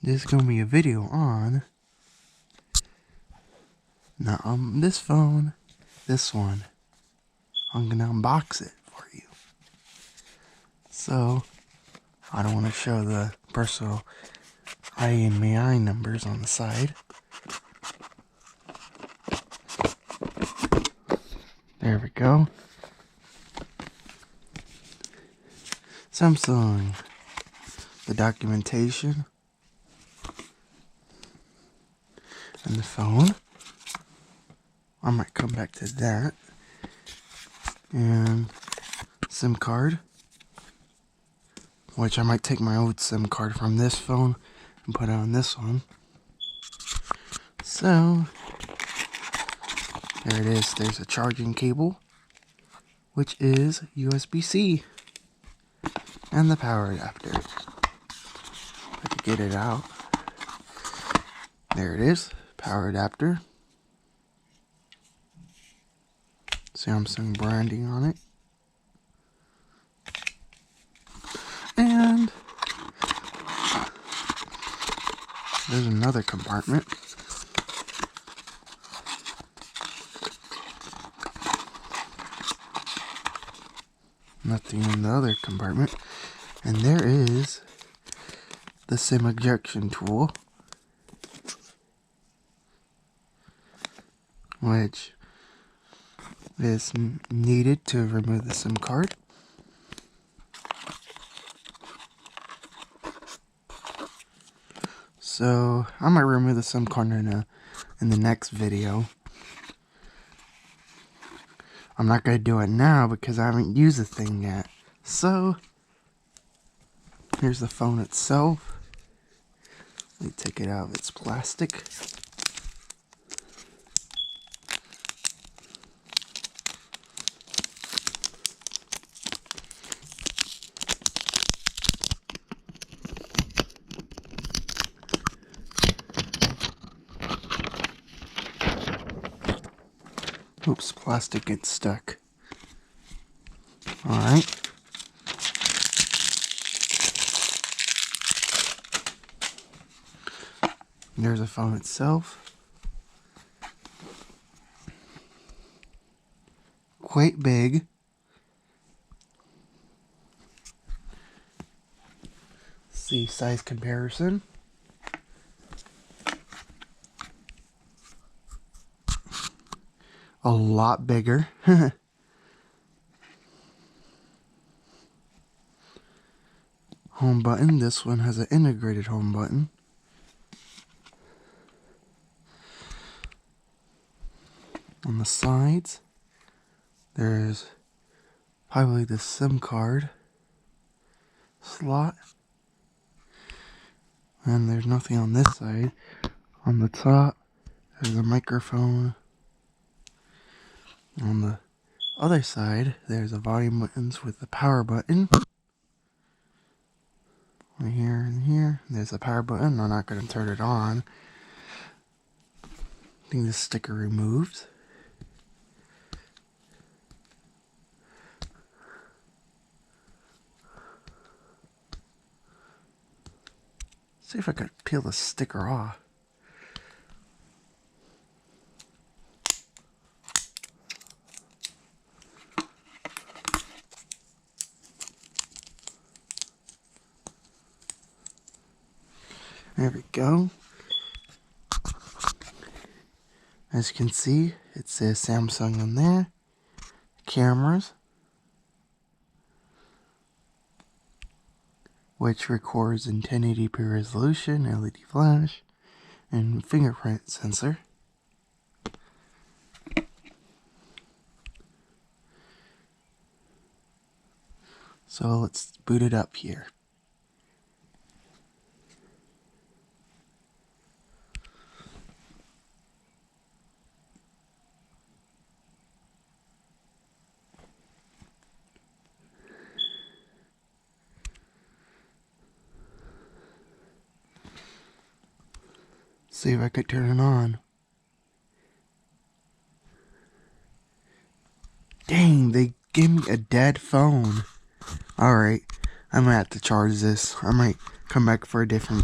This is going to be a video on, not on this phone, this one. I'm going to unbox it for you. So, I don't want to show the personal IMEI numbers on the side. There we go. Samsung. The documentation. And the phone. I might come back to that. And SIM card. Which I might take my old SIM card from this phone and put it on this one. So, there it is. There's a charging cable, which is USB-C. And the power adapter. I could get it out. There it is. Power adapter. Samsung branding on it. And there's another compartment. Nothing in the other compartment. And there is the SIM ejection tool, which is needed to remove the SIM card. So I might remove the SIM card in the next video. I'm not going to do it now because I haven't used the thing yet. So here's the phone itself. Let me take it out of its plastic. Oops, plastic gets stuck. Alright. There's the phone itself. Quite big. See size comparison. A lot bigger. Home button. This one has an integrated home button. On the sides, there's probably the SIM card slot. And there's nothing on this side. On the top, there's a microphone. On the other side, there's a volume buttons with the power button. Right here and here, there's a power button. I'm not going to turn it on. I think the sticker removed. See if I could peel the sticker off. There we go. As you can see, it says Samsung on there. Cameras, which records in 1080p resolution, LED flash, and fingerprint sensor. So let's boot it up here. See if I could turn it on. Dang, they gave me a dead phone. Alright, I might have to charge this. I might come back for a different